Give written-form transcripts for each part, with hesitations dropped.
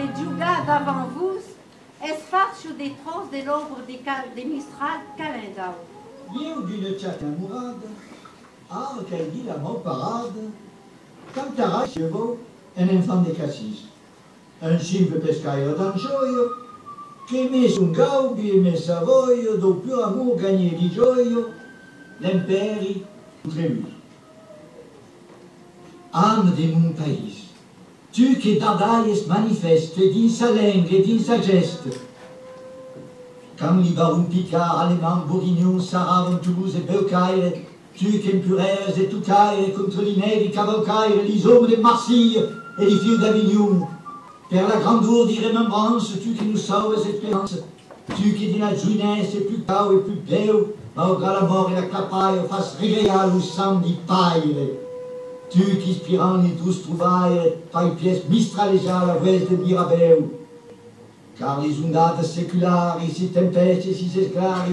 de juga davant vous, es faccio de tros de l'ombre de Mistral calendau. Io d'une tchata mourade, qu'elle dit la mort parade, comme Tara chevaux, un enfant de cassis. Un simple pescaio d'anchoio, che messo un gaubi e messo a voio, do più amour gagné di gioio, l'imperi prévu. Âme de mon pays, tu qui dadailles manifeste din sa langue et din sa geste, comme les barons picards, allemands, bourguignons, sarraves, Toulouse et Beaucaire, tu qui impurères et tout caire contre les nègres cavalcaires, les hommes de Marseille et les filles d'Avignon. Per la grandeur des remembrances, tu qui nous sauves espérance, tu qui dis la jeunesse est plus cao et plus belle, malgré la mort et la capaille, fasse réveiller au sang des pailles. Tu qui inspirant les douces trouvailles, fai pièce mistraléja la veste de Mirabel. Car les ondades séculaires, si tempestes et si esclares,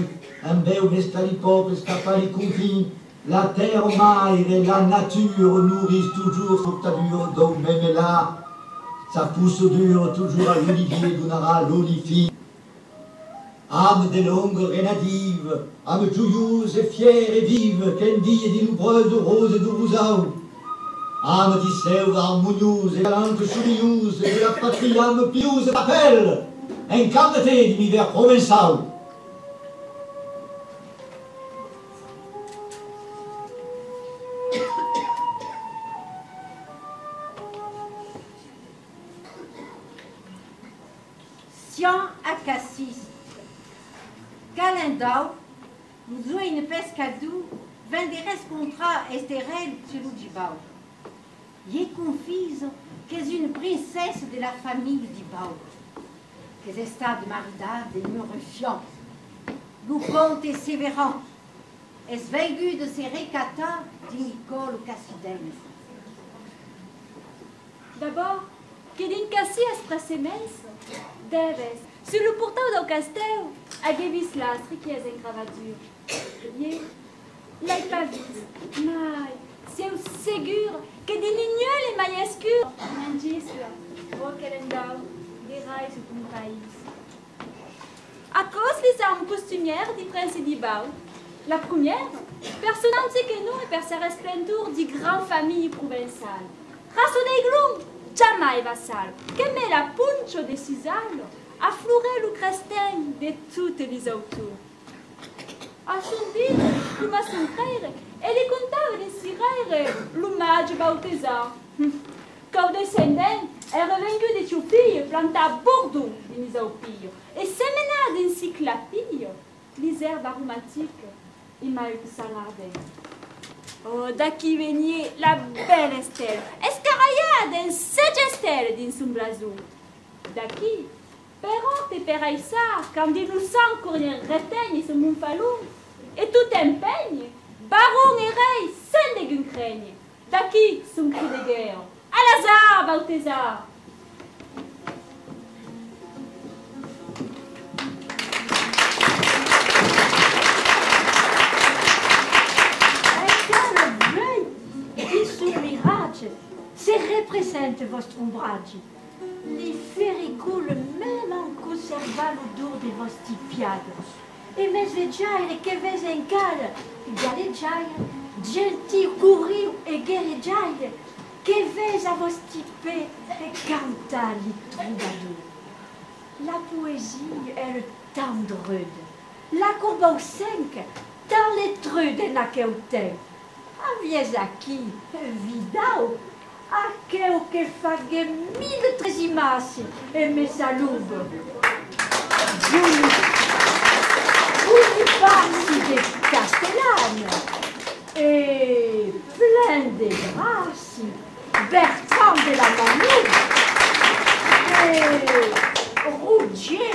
un bel mestali peuple scappa les confins, la terre maire et la nature nourrissent toujours fructadure, donc même là, sa pousse dure toujours à l'olivier donnera l'olifine. Âme des longues rénadives, âme joyeuse et fière et vive, qu'envie et d'innoubreuse de roses et de rousseaux. Âme des sèvres harmonieuses et galantes sourieuses, et de la patrie âme pieuse t'appelle, incante-te de l'hiver provençal. Sian a Cassis. Calendau, nous avons une pescadou, venderes contra esterel sur l'Udibau. Y est confise qu'est une princesse de la famille d'Ibau, qu'est état de maridade et murifiant. Nous comte et sévérant, est veigu de ses récata de Nicole Cassidens. D'abord, que din cassi espressemens, deves, sur le portau del castell, haguevis l'astre qui est en gravature. Ie, l'ai pas vist, mai, seu segur que din ignol et maiescur, mangisla, o calendau, des rails sur ton pays. À cause les armes costumières du prince d'Ibau, la première, personnant que nous et per sa resplendour di grand famille provençale. Rassonei glum, jamais vassal, que met la puncho de Suzanne, affleurer le crestin de toutes les autours. A son vide, il m'a son frère, et les comptables de Sirère, l'hommage Bautésar. Qu'au descendant, est revenu de Tchoupille, planta à Bordeaux de Misaupille, et sémena d'encyclopie, les herbes aromatiques, et m'a eu salardé. Oh, daqui venait la belle Estelle, escarraillade en 7 estelles dans son blason. Daqui, Perrot et Peraissard, quand ils nous sentent courir reteigne sur mon falou, et tout empeigne, baron et rey, sans dégun craigne. Daqui, son cri de guerre. À l'hasard, Balthazar! Se représente votre ombrage. Les ferries coulent même en conservant l'odeur de vos tipiades. Et mes vegiaires que vez en cale, galeggiaire, gentil courir et guerreggiaire, que vez à vos tipés et cantar les troubadours. La poésie est le tendre rude, la courbe au 5, dans les trous de Naqueutin. Aviez aqui, vidao, aquel que fague 1000 images et me saluve. Vous passi de Castellane et plein de grâce, Bertrand de la Manouche et Rougier,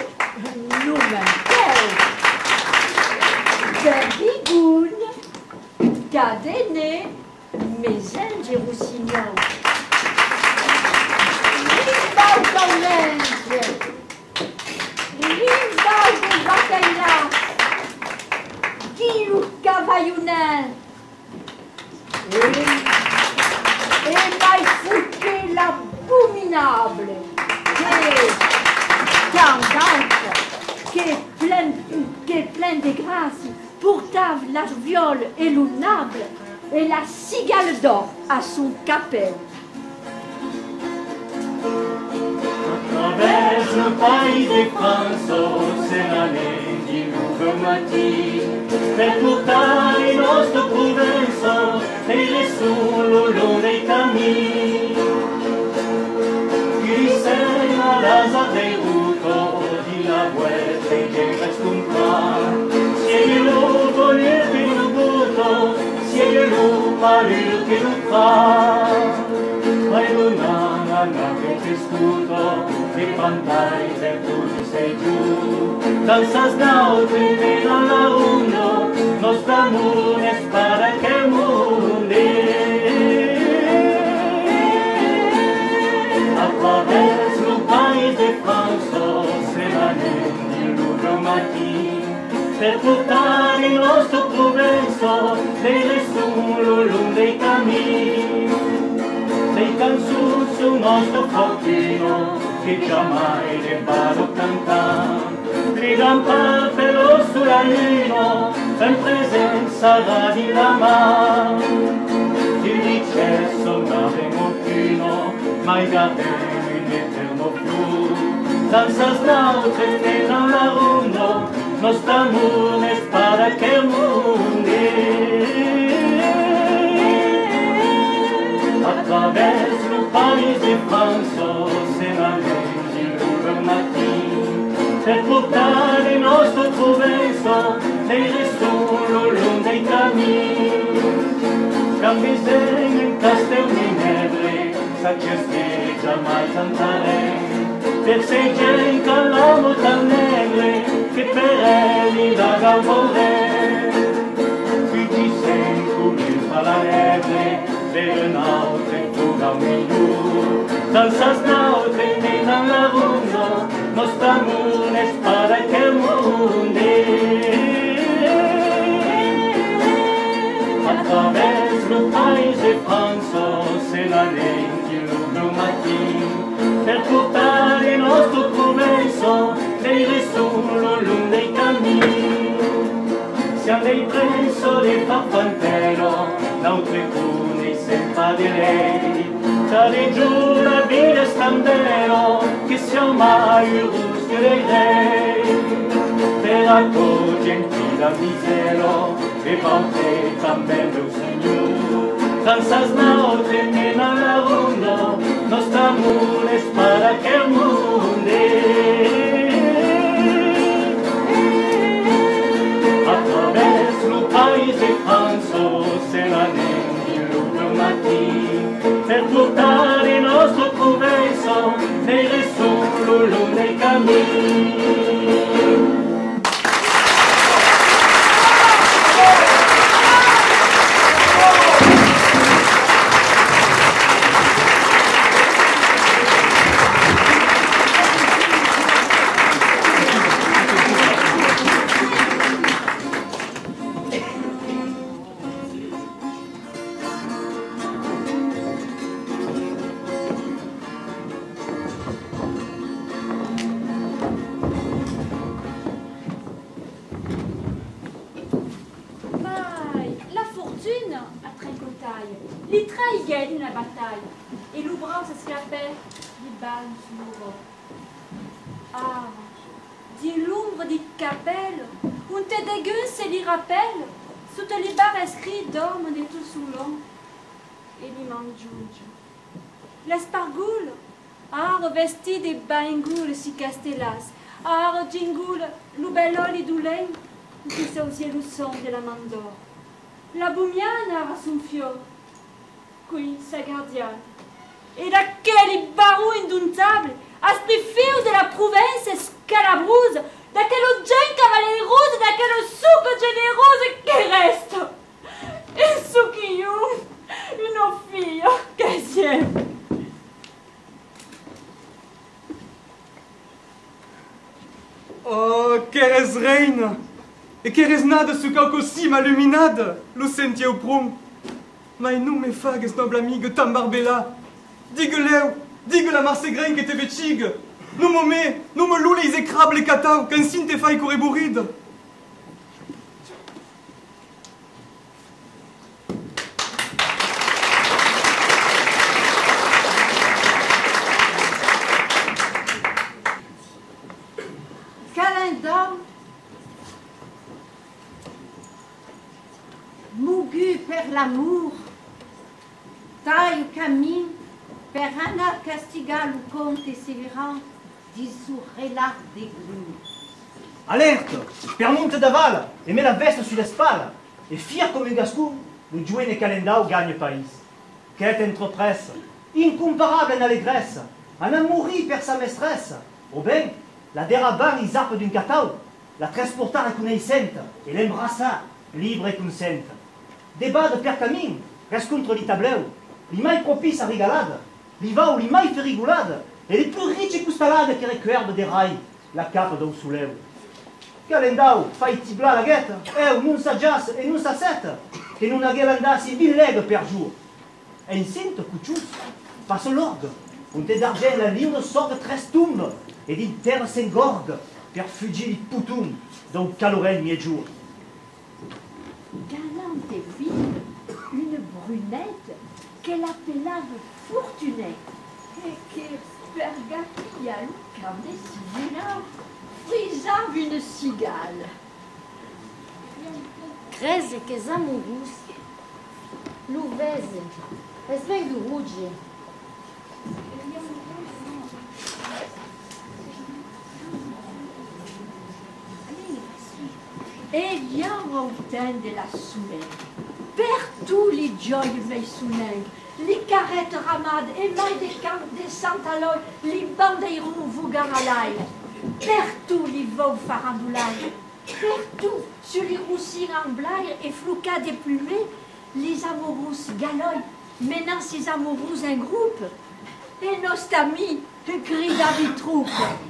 nous m'inquiète, Berbigoun, Cadenet, Mézène et Roussillon. Rimbal d'Ornès, Rimbal de Bacaylas, Guillou Cavaillonnet, et Maïfouquet l'abominable, et splendante, qui est pleine de grâce, portave la viole et l'unable, et la cigale d'or à son capel. À travers le pays des France, c'est l'année di Lugomati, per portare il nostro Provenzo e nessuno lo dei cammini. Chi sera la Zaveruto di la guerra e che scontrar, siegelo voler che lo voto, siegelo parir che lo fa. Vai donana che crescuto, e pantai per tutti sei giù. Dal sasnaute meno alla uno, nostra mune spara che munde. A travers le pays de France, c'est l'année di Lugomati, per portare il nostro Provenzo, e nessuno lungo dei cammini. Dei canzoni sul nostro fortino, che giammai ne vado cantando, gridam per lo sull'anino, in presenza di la mano. Il ricesso nave mottino, mai gardevi in eterno più, danza snaute e non la rundo, nostra mune spada che mundi. A travers le pays de France, c'est l'année di Lugomati, per portare il nostro Provenzo e nessuno lungo dei cammini. Cambisegno in Castelminedre, sa cesteggia mai cantare, per sei gente all'amo tan negre, che per elli da galvore. Qui ci sento che fa la neve, le naute fuga un miliù, danza snaute mena la rundo, nostra mune spada che mundi. A travers le pays de France, c'est l'année di Lugomati, per portare il nostro Provenzo, e nessuno lungo dei cammini. Siamo dei presso dei farfantero, notre cune senza di lei, tale giù la vita stambero, che siamo mai rusche dei rei. Per atto gentile misero, e paute tan bello signor, danza snaute mena la rundo, nostra mune spara che mundi. A travers le pays de France, c'est l'année di Lugomati, per portare il nostro Provenzo e nessuno lungo dei cammini. Li traiguait la bataille, et l'oubrant s'escapait, li bal suo. Ah, di l'ombre di capelle, un te dégueu se li rappelle, sotto li bar escrit dorme de tout soulon, et li mangiunge. L'espargoule, vesti de baingoule si castellas, gingoule, l'ubelloli d'oulen, qui sa aussi le son de la mandor. La bumiana a son fio, qui sa gardiane. Et d'aquel barou induntabile, aspri fio de la Provence scalabrouse, d'aquel gen cavalier rose, d'aquel succo générose che reste. Et succhiou, une fille, qu'est-ce. Oh, queres reina! E queres nada su cauco cima luminada, lo sentia o prum. Mai nu me fagues, noble amiga, tan barbela. Digue-leu, digue la marsegrein que te vechig. Non me loule les écrabes les catao, qu'un signe te faille courir bourride. Calendar, Mougu per l'amour, taille Camille, per Anna Castigal ou Comte et Sévéran, dissourrela des glumes. Alerte! Permonte d'aval, et met la veste sur l'espale, et fier comme un gascon, le jouet ne calendau gagne pays. Quelle entrepresse, incomparable en allégresse, en amouri per sa maîtresse, au bien, la déraban i zarpe d'un catau, la transporta reconnaissante, et l'embrassa, libre et consciente. Débat de per camine, rescontre li tableu, li mai propice à rigalade, li va ou li mai fait rigolade, et les plus riches costalades qui recuerbent des rails, la cape d'un souleu. Calendau, fai tibla la guette, non s'aggiasse et non s'assette, que non a guelandassi 1000 legs per jour. Et incinte, cuccius, passe l'orgue, un té d'argent la ligne sort très tombe, et d'une terre s'engorde, per fugir les poutum, d'un calorel mi-jour. Galante et vive, une brunette qu'elle appelave Fortunette, et que pergatia lucam des cigales, frisave une cigale. Creze que zamurus, luveze, esvengu ruge. Et bien autant de la soulève, per tous les joyeux veilles soulèves, les carrettes ramades, et mailles des camps des santalois, les bandeirons vougaralaï, per tous les veaux farandoulailles, per tout sur les roussines en blague et floucas déplumés, les amourous galoïs, menant ces amourous un groupe, et nos amis crient David troupe.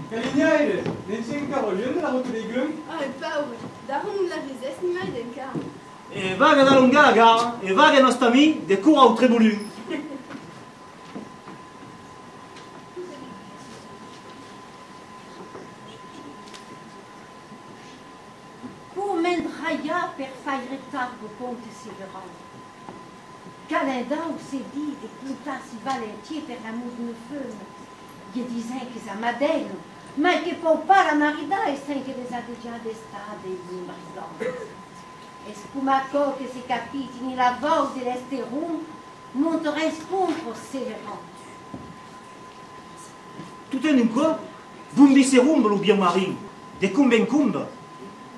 Calignaire, n'en Caroline, la route des glumes. Ah, pauvre, darum la risesse ni mai del car. Et vague dans l'onga la gare, et vague nos amis, des cours au trébolu. Pour m'endraya per faire retard au Comte Sévéran. Calendau s'est dit de Plutas si valentier per l'amour d'une femme. Il disait que ça m'adèle, mais que pour pas la marida et sans que les a déjà d'estade et d'une brisante. Espumaco que se capite ni la voix de l'esterum, monteres contre Sévéran. Tout en un quoi, vous me laissez rumbe le bien marin, des combes en combes,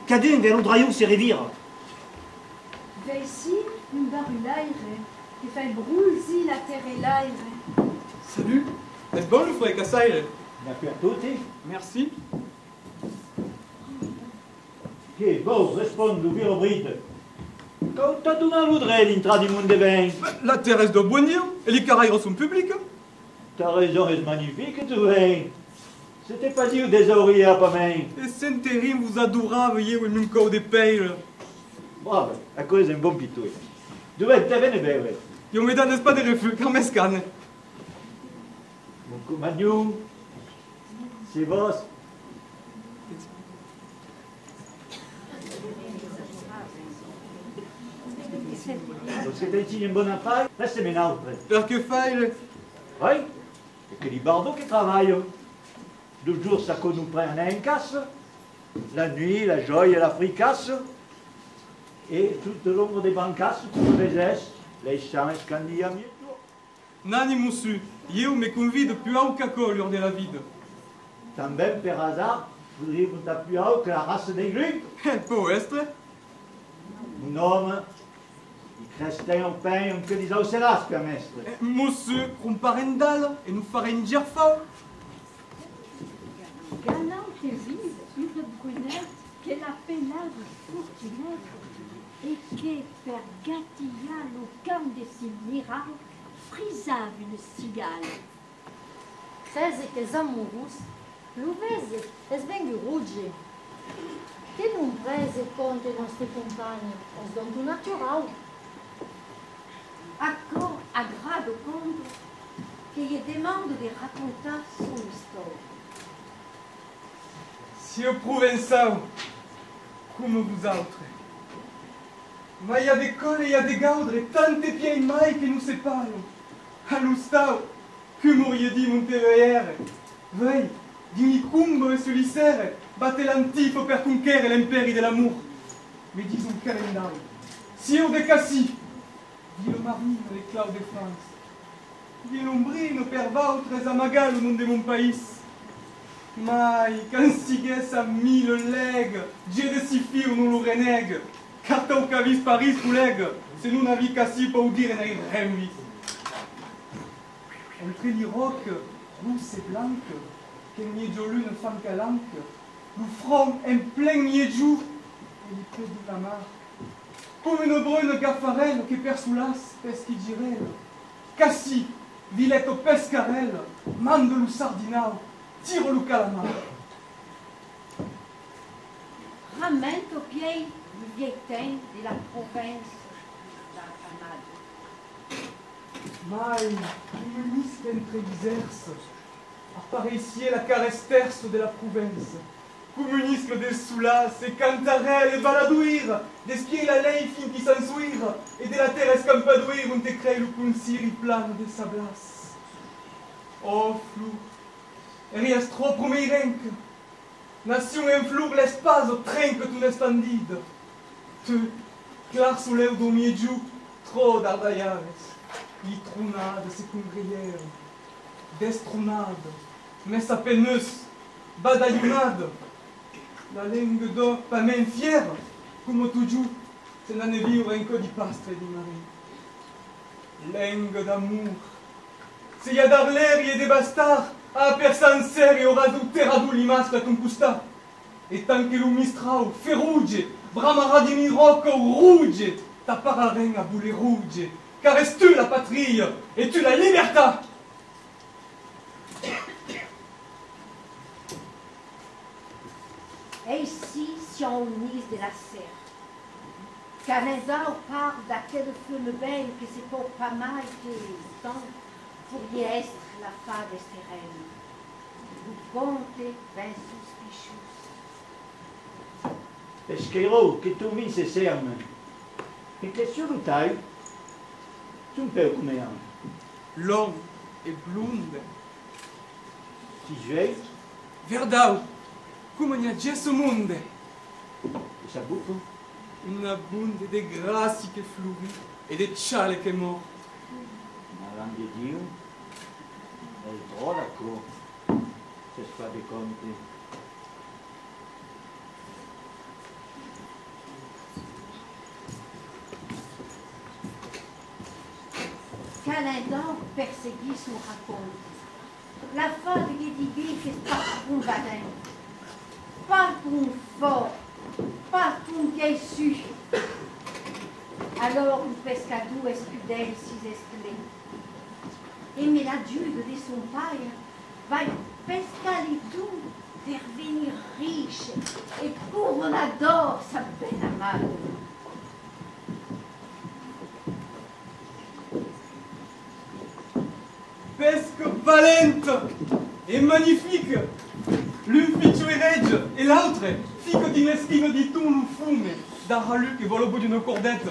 cadun vers l'oudraillou se revire. Ici, une barulaire, qui fait brûler la terre et l'air. Salut, est-ce bon le frère Cassaille? La pertote. Merci. Che, bon, responde, viro bride. Quand t'as donné l'oudré, l'intra du monde des vins. La Thérèse de Boigny, et les caraïres sont publics. Ta raison est magnifique, tu vins. C'était pas dire des oreillers à pas main. Et Saint-Térim vous adora, veuillez ou une code de pêle. Bravo, à cause d'un bon pitouille. Tu vas te venir belle. Io me donne pas de refus, quand m'escanne. Mon compagnon, c'est vos. C'était une bonne affaire, reste maintenant. Alors que faille? Oui, et que les bardeaux qui travaillent. 2 jours, ça qu'on nous prend un casse. La nuit, la joie et la fricasse. Et tout le long des bancasses, tout les est, les champs scandis à mieux. Nani moussu, io me convide plus haut qu'aco lors de la vide. També, per hasard, voudriez vous plus haut que la race des glues. Può essere? Un homme, il restait en pain, on que disait au séras, per mestre. Moussu, comparendal, et nous farem gerfau. Galante et vive, une brunette qu'elle appelave Fortunette, et que per gatilla au camp de Silmira, frisave une cigale. Creze que zamurus, luveze, esvengu ruge. Que non prese conte i nostri compagni, es don natural. Accord agrade au Comte qu'il demande de raconter son histoire. Si au Provençal, come vous autres. Ma il y a des cols et il y a des gaudres et tant de pieds mai qui nous séparent. À l'oustau, que m'auriez dit mon TER? Vei, di cumbo e sull'issere, batte l'antifo per conquérir l'impéri de l'amour. Mais disons calendari, si au de Cassis, dit le marine les clouds de France, dit l'ombrino per vautres amagal au nom de mon pays. Mai, quand sigues a mille legs, j'ai de si filles non le renègue, car tau qu'avis Paris couleg, c'est nous n'avis Cassis pour dire en aïe remvis. Entre les rocs, rousse et blanque, qu'elle n'y ait jolune femme calanque, le front en plein n'y jour, et les pieds de la mar. Comme une brune gaffarelle qui persoulas pesquigirelle. Cassis, villette au pescarelle, mande le sardinao, tire le calamar. Ramène au pied le vieil teint de la province de la Canade. Mai, une liste entre exerces, apparaît ici la caresse terce de la province. Communisme des soulas, et cantarelles et baladouir, d'espier la lei fin qui s'ensuire, et de la terre escampadouir, on te crée le concir y plane de sablas. Oh, flou, rias trop promeirenc, nation en flour l'espace trinque tout l'estandide. Te, clar soleil d'omiedjou, trop d'ardayaves, y tronade se congrière, destronade, messa peneus, badaillonade. La langue d'or, pas même fière, comme toujours, c'est n'en est vivre un code de pastre et de Marie. Langue d'amour. C'est y a d'arler et des bastards, à personne serre et aura d'outerradou limas la concusta. Et tant que l'umistrao, ferruge, bramara di mirocco, rouge, ta pararen à boulet rouge, car es-tu la patrie, et tu la liberté. Et ici, si on unisse de la serre, Canada parle d'aquel feu belle que c'est pour pas mal que temps pour y être la femme estérelle. Vous comptez ben suspicious. Pesqueiro, que tu vis se serme. E que sur o taille, tu me peux comer un. Long et blonde. Si jeito, Verdau, come n'y a già ce monde. e sa bouffe. Una bunde de grassi che fleurit et de ciale che mort. Ma langue de Dieu, elle est trop d'accord. C'est pas de compter. Calendor perséguit son raconte. La femme de Guédigué fait pas pour un badin, pas pour un fort, pas pour un vieil su. Alors le pescadou escudel s'y esclé. Et mais l'adulte de son paille va pescaler tout, devenir riche, et pour on adore sa belle amade. Pesque valente et magnifique. L'une ficcio et regge, et l'autre, fico d'ineschino di ton le fume, d'aralu che vole au bout d'une cordette.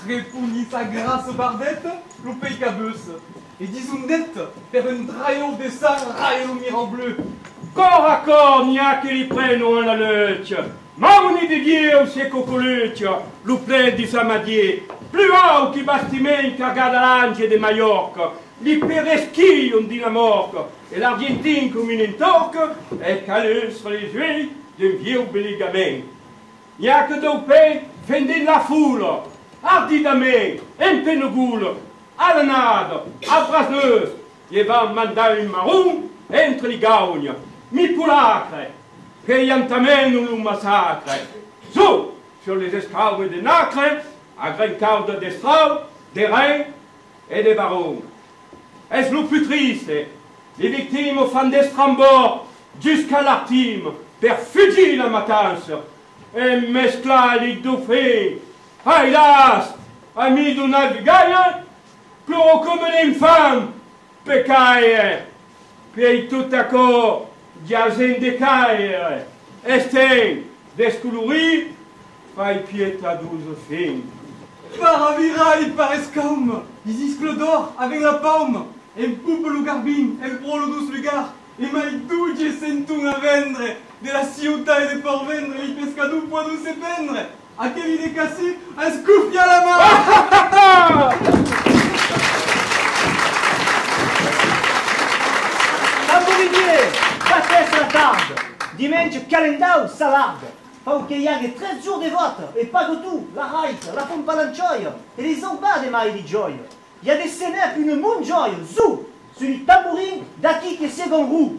Trépouni sa grasse bardette, le pays cabeuse. Et disundette, per un draillon de sang, raille le mire en bleu. Corps à corps, n'y a che li preno alla luce. Mamoni di Dio, c'est cocoluccio, le plein di Samadier. Plus haut che bastimenti a Gadalange de Mallorca. Li peresquillon di la morca. Et l'Argentine comme une entorque, et caleux sur les yeux d'un vieux belligament. N'y a que deux pays, fendent la foule. Ardidament, un penegoule, à la nade, à brasneuse, et va mandar un marron entre les gagnes. Mi pulacre, payantament un massacre. Zou, sur les esclaves de nacre, à grand corde d'estrave, des reins et des barons. Est-ce le plus triste? Les victimes fan d'estrambord jusqu'à l'artime, per fugir la matance, et mescla les dauphins. Ah, hélas, ami d'un navigaire, pleurant comme une femme, pécaille, puis tout à coup, diazen de caille. Este, desculuri, fai pieta douze fin. Paravirai parescaum, isiscle d'or avec la paume, en poupe le garbin, en pro le douce lugar, et mai duce sentun a vendre, de la ciutat et de por vendre, i pescadou poids douce et pendre, a que vide cassi, un scoufia la main. Tambourinier, battez la tarde, dimanche calendau salade. Faut qu'il y ait 13 jours de vote, et pas que tout, la raite, la pompe à l'anchoï, et les embats des mailles de joie. Il y a des sénèpes, une moune joie, zou, sur les tambourins d'acquis qui est second roue.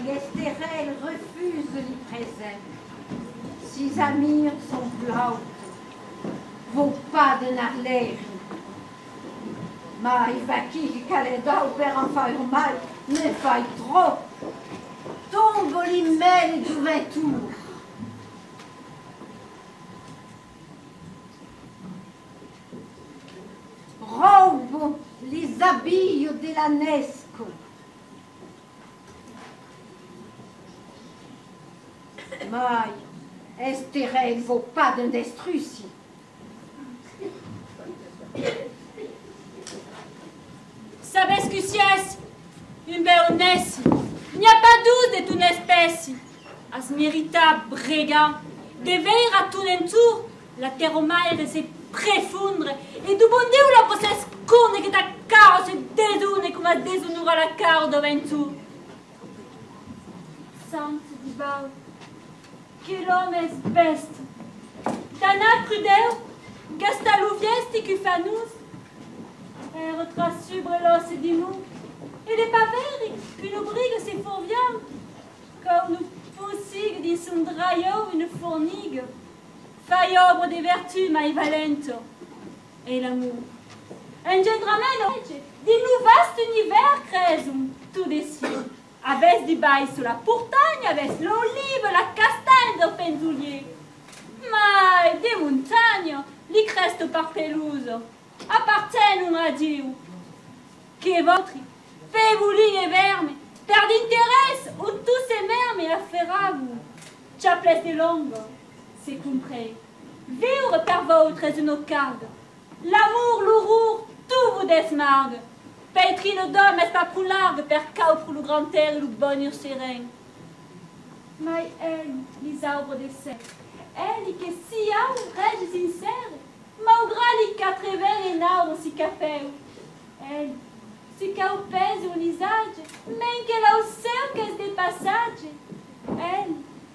Estérel refuse les présents. Ses amis sont blancs, vos pas de narler. Ma il va qui caleda ou père enfin mal. Ne faille trop. Tombe l'email du 20 tours. Robe les habits de la Nesco. Mais Estérel vaut pas d'un destruci. Sabes que sies, une béonesse, il n'y a pas douce de ton espèce. As mérita brigand, de veiller à tout un tour, la terre au maille de se préfondre, et du bon Dieu la processe conne que ta caro se désoune comme a déshonoré la caro de ventour. Sainte di Bau, que l'homme est beste. Dana crudeu, gastalouviesti que fanus, retra subre l'os di nous, et les paveri que nous brigue se fourviam, comme nous poussigue di son draio une fournigue, faille obre des vertus mai valento, et l'amour. Engendramento di nous vaste univers cresum, tout des cieux, avec du bail sur la pourtagne, avec l'olive, la castagne de pendulier. Mais des montagnes, li creste par pelouse, appartiennent à Dieu. Che votre, pévouline et verme, per d'intérêt, ou tous ces mermes à ferravu. Chaples de longue, c'est compris. Vivre per votre une cargue. L'amour, l'ourour, tout vous desmargue. Pétrine d'homme est pas plus largue, per cau pour le grand air et le bonheur serein. Mais elle, les arbres des serres, elle qui si a un rêve sincère, malgré les 80 et naures si café. Elle, si cau pèse au visage, même qu'elle a au sein qu'est des passages. Elle,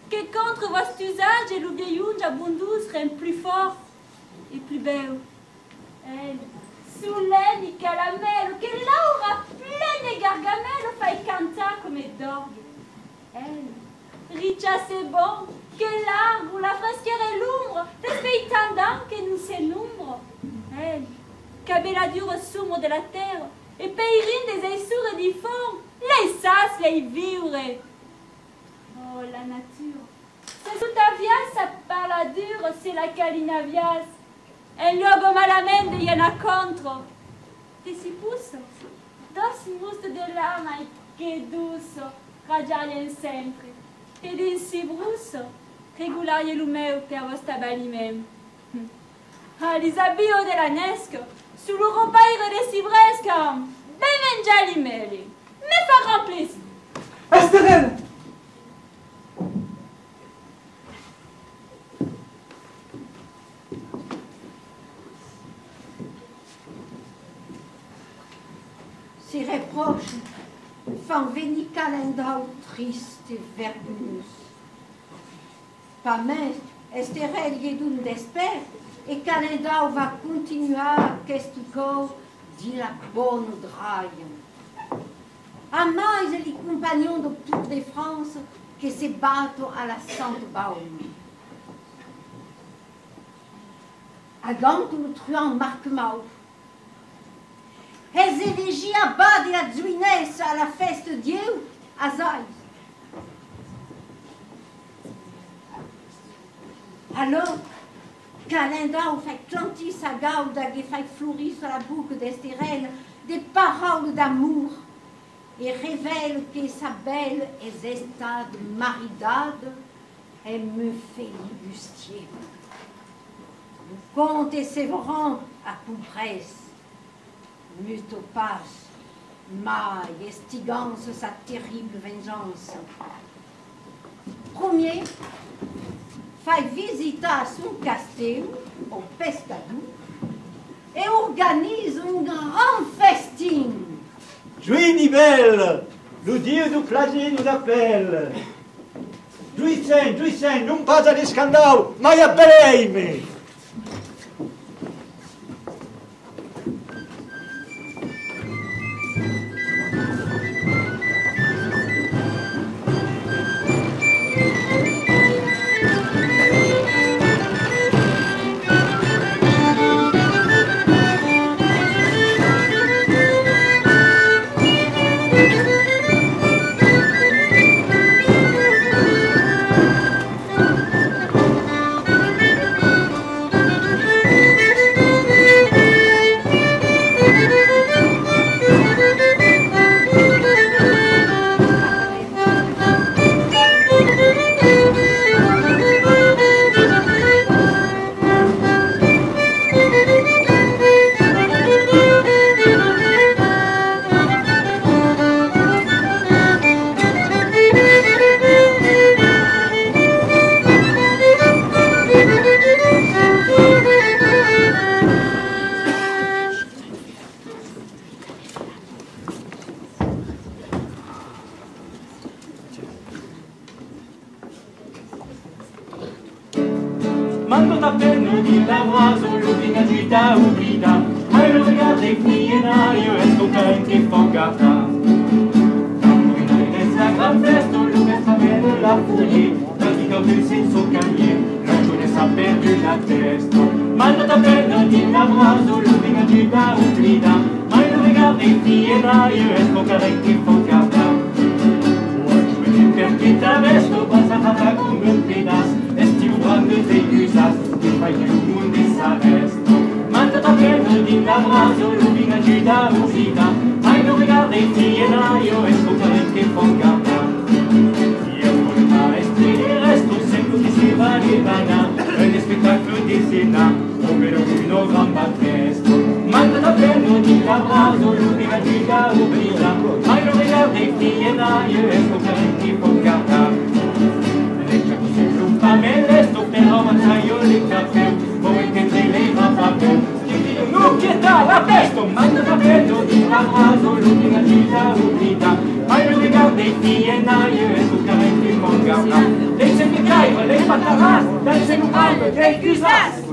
que contre votre usage et le vieillunge abondus rend plus fort et plus belle. Elle, sous l'aine et calamelle, que l'aura pleine et gargamelle faille cantar comme d'orgue. Elle, richa c'est bon, que l'arbre, la fresquière et l'ombre, respect tendant que nous c'est nombre. Elle, qu'avait la dure sombre de la terre, et peyrine des aissures et du fond, les sas, les vivre. Oh, la nature. C'est sous ta vias, ça parle dure, c'est la calina vias. El logo malamente llena contro. Ti si puso, dos musto de lama e che duso, ragiaien sempre. E din si bruso, regularie lumeu per vosta balimem. L'isabio de la nesco, sul ropaire de cibresca, ben mangiali meli, me fa remplis. Estérel! Ces reproches font venir calendau triste et vergoneux. Pas même, Estérel y d'un d'espère, et calendau va continuer à qu'estico dit la bonne draille. À mais les compagnons de Tour de France qui se battent à la Sainte Baume. À Gant, le truand Marc Mau. Elles élégies à bas de la Zuinesse à la fête de Dieu, à Zaï. Alors, Calendau fait clantir sa gaude et fait fleurir sur la boucle d'Estérel des paroles d'amour et révèle que sa belle est état de maridade et me fait libustier. Le comte et Séverin à Poupresse. Mutopas, maille, estigance sa terrible vengeance. Premier, fait visiter son castel au Pescadou et organise un grand festin. Jouis belle, le dieu du plaisir nous appelle. Jouissez, non pas à des scandales, mais à belle. tapendo di l'ambraso, l'unica gita oblida. Ma lo regard des filles et naïe, est-ce qu'on fait qui font gata? La grande feste, le maître amène la fourrier. Quand il a c'est son camier, la jeunesse a perdu la tête. Ma lo tapendo di l'ambraso, l'unica gita oblida. Ma lo regard des filles et naïe, est-ce qu'on fait qui font gata? Perché t'avesto passata come un pedazo e stimolando dei usas che fai che il mondo s'arresto manda tapendo di l'ambraso l'unica gita usita ma non regarde i figli naio e scoprire che fongata io con maestri di resto sempre che si va di vana e spettacolo di sena ovvero uno gran battesto manda tapendo di l'ambraso l'unica gita usita ma non regarde i figli naio e scoprire che fongata me resto però io le caffè come che te le va papel non quieta la testa manda capello di l'ambraso l'unica gita ubbita ma io rigardo i figli e naio e tu carenti mongana lei se mi caiva lei patarás dal cellulare dei cusas.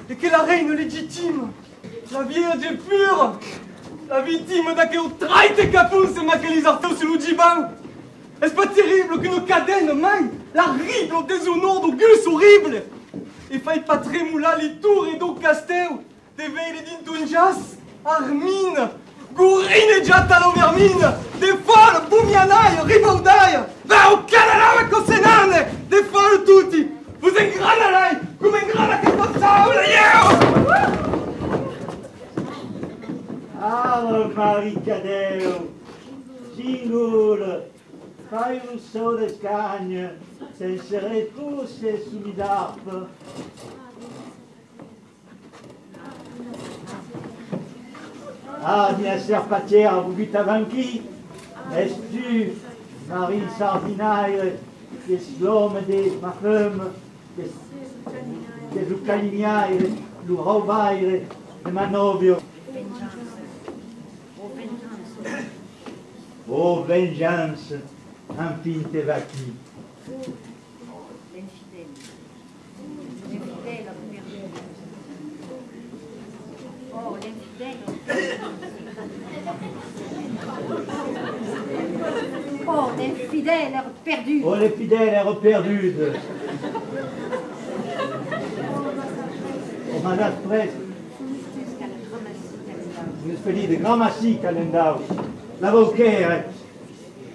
Et que la reine légitime, la vierge pure, la victime d'aquel traite capun ma che les arteaux sur l'Oudjiban. Est-ce pas terrible que nos cadènes maillent la ride au déshonneur d'Auguste horrible? Et faille pas trémoula les tours et donc castel, des veilles d'Intunjas, Armine, Gourine et Giatalo Vermine, des folles, Boumianaï, Ribaudaï, va au Canada, Cosenane, des folles tutti, vous engranalai, come ingrana che passavo, saut d'escagne, s'insérer tous et sous d'arpe. Ah, bien serpatière, vous vite avanqui, es-tu, Marie Sardinaire, des l'homme des mafem, des Lucaliniaire, l'Uraubaire, de Manovio. Oh, vengeance, enfin te vacui. L'infidèle. L'infidèle a perdu. Oh, l'infidèle. Oh, l'infidèle a perdu. Oh, les fidèles est perdue. Oh, madame presque. Une espèce de grammatie calendar. La vocère,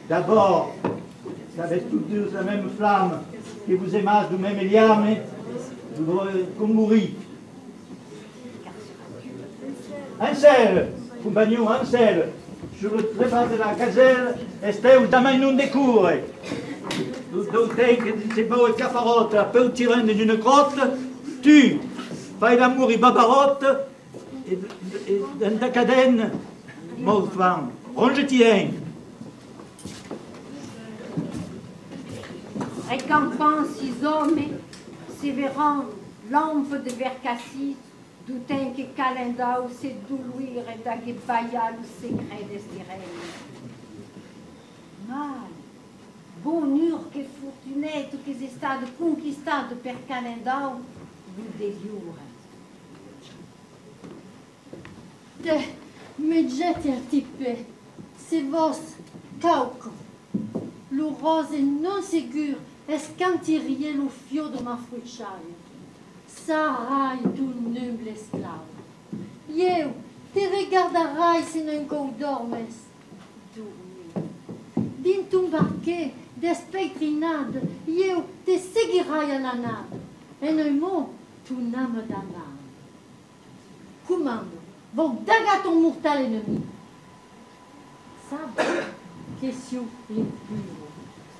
d'abord, vous avez toutes deux la même flamme, que vous aimez du même liame, comme mourir. Ansel, compagnon, Ansel, sur le trépas de la gazelle, esteu damain non découvre. Donc, c'est beau et cafarotte, à peu tirant d'une crotte, tu, fais l'amour et babarotte, et dans ta cadenne, mon femme. On je tiens. Et quand pensent ces hommes, c'est verront lampe de vercassis, doutin que calendau, c'est doulouir et d'aguebaya le secret d'estirel. Mal, bonheur que fortunette que c'est stade conquistado per calendau, vous déliure. Me jette un petit peu. C'est vos cauco. Le rose non ségur escantirier le fio de ma frucciaia. Sarai tu noble esclave. Eu te regardarai se non dormes. Dormir. Din tu barquet despeitrinade, eu te seguirai à la nade. Et non mot, tu n'âme d'amar. Commande, vos dagas ton mortal ennemi. Sabe, question impuro.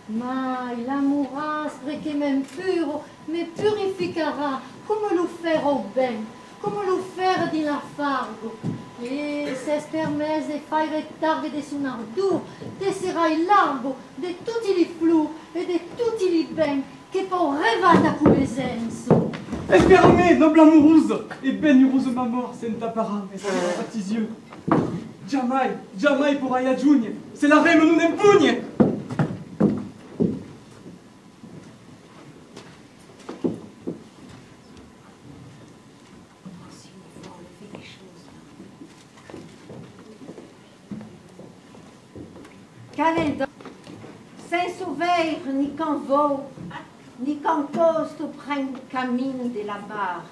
Mais l'amour aspre que m'impuro me purificara come lo faire au bien, come lo faire di la fargo. E se spermese fai retarde de son ardor, te serai largo de tutti li flou e de tutti li ben che pour revada culesenso. Enfermé, noble amoureuse, et ben heureuse ma mort, c'est ta parame, et c'est dans tes yeux. Jamais, jamais pour Ayadjoune, c'est la reine nous n'empugne. Calendar, sans sauveur ni qu'en veau, ni qu'en poste prenne camine de la barre.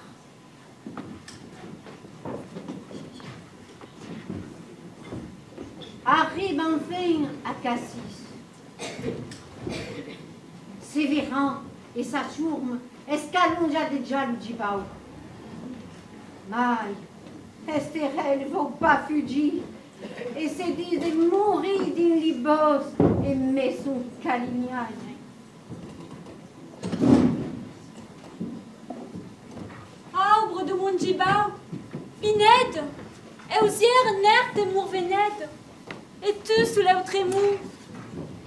Arrive enfin à Cassis. Sévérin et sa chourme escalonent déjà le Djibao. Mais Estérel ne vaut pas fugir et se dit de mourir d'une libos et met son calignage. Arbre de mon Djibao, Pinette, Eusière nerte mourvenette, et tu sous l'autremou,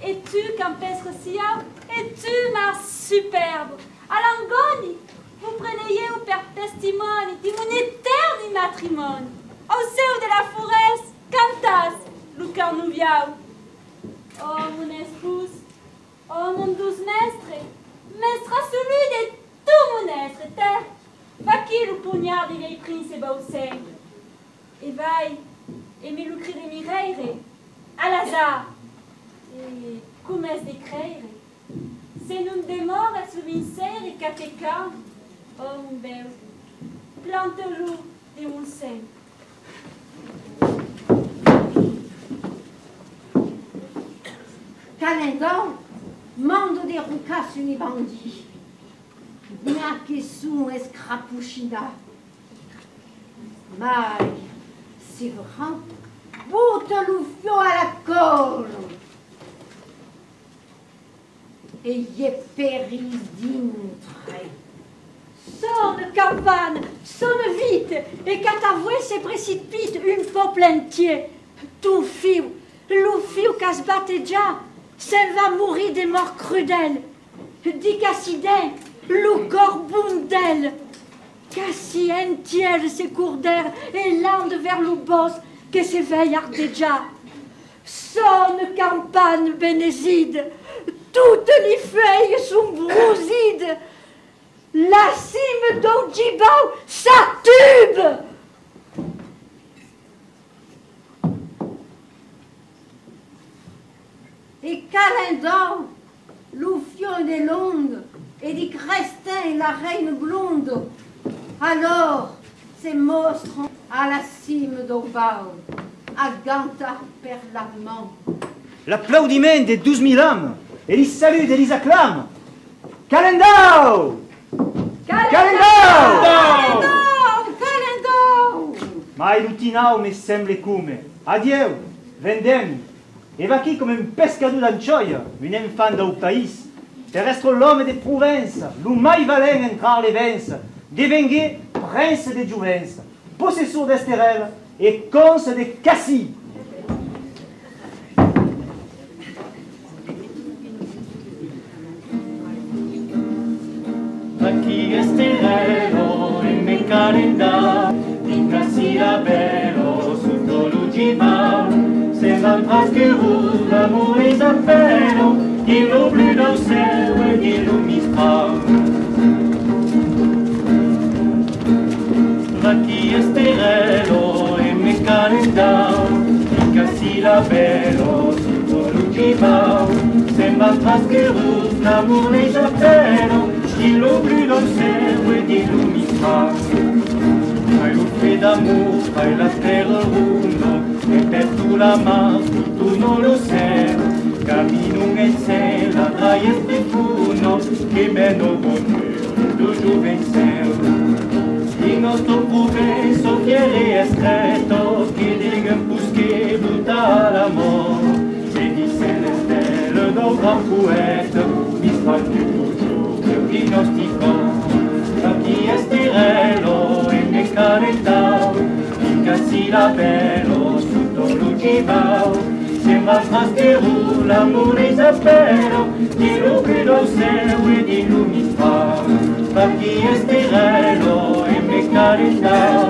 et tu campestre sia, et tu ma superbe, à l'angoni, vous prenez au père testimoni de mon éternel matrimone, au sein de la forêt, cantas, le carnuviao. Oh mon espouse, oh mon douce mestre, mestre celui de tout mon être, terre, va qui le poignard des vieilles princes et baussin, et vaille, et me le cri de mireire, à l'hasard, et comme est-ce d'écrire, c'est nous démore à se vincer et catécan, oh mon bel, plante-loup de mon sein. Calendar, mando de rucas uni bandit. N'a que son escrapuchina. Mais, c'est vrai, boute le fio à la colle. et y est péris d'intré. Sonne, campane, sonne vite, et qu'à ta voix se précipite un peuple entier. Ton fils, le fils qu'à se battre déjà, s'en va mourir des morts crudelles. Dis qu'assidin, le gorbundel, qu'assi entière ses cours d'air et lande vers le boss que s'éveille déjà. Sonne, campane, bénézide, toutes les feuilles sont brousides. La cime d'Ojibao, ça tube! Et Calendor, l'ouffion des londes, et dit Crestin, la reine blonde. Alors, ces monstres à la cime d'Obao, à Ganta per l'amant. L'applaudiment des 12 000 âmes, et les saluts et les acclament. Calendau! Calendau! Calendor! Mai lutinau me semble come. Adieu, vendem. Et va qui comme un pescador d'anchoia, un enfant d'un pays. Terrestre l'homme des provinces, l'ou mai valent entrar les vins, devengué prince des Jouvens, possesseur d'Esterel et conce de Cassis. Aquí Esterelo e me calenda, di Cassia bello sotto l'Ugibao, sembra trascurus l'amore d'appello, di lo blu del cielo e di lo mistral. Aquí Esterelo e me calenda, di Cassia bello sotto l'Ugibao, sembra trascurus l'amore d'appello, di lo blu del cielo e di lo mistral. Hai lo fait d'amour, hai la terra ronda, e per tu la mar, tu non lo sai. Camino nel cielo, tra este funo, che bello bonheur do juvencel. Il nostro provenzo fiere e stretto, che diga pusche butta la mort. E di celestelle do gran poète, mistral più toujours che i nostri cor. Aquí Esterelo e me calentao, in Cassia bello sotto l'Ugibao, sembra trascurus l'amore d'appello, di lo blu del cielo e di lo mistral. Aquí Esterelo e me calentao,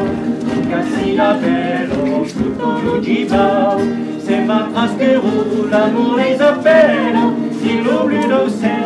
in Cassia bello sotto l'Ugibao, sembra trascurus l'amore d'appello, di lo blu del cielo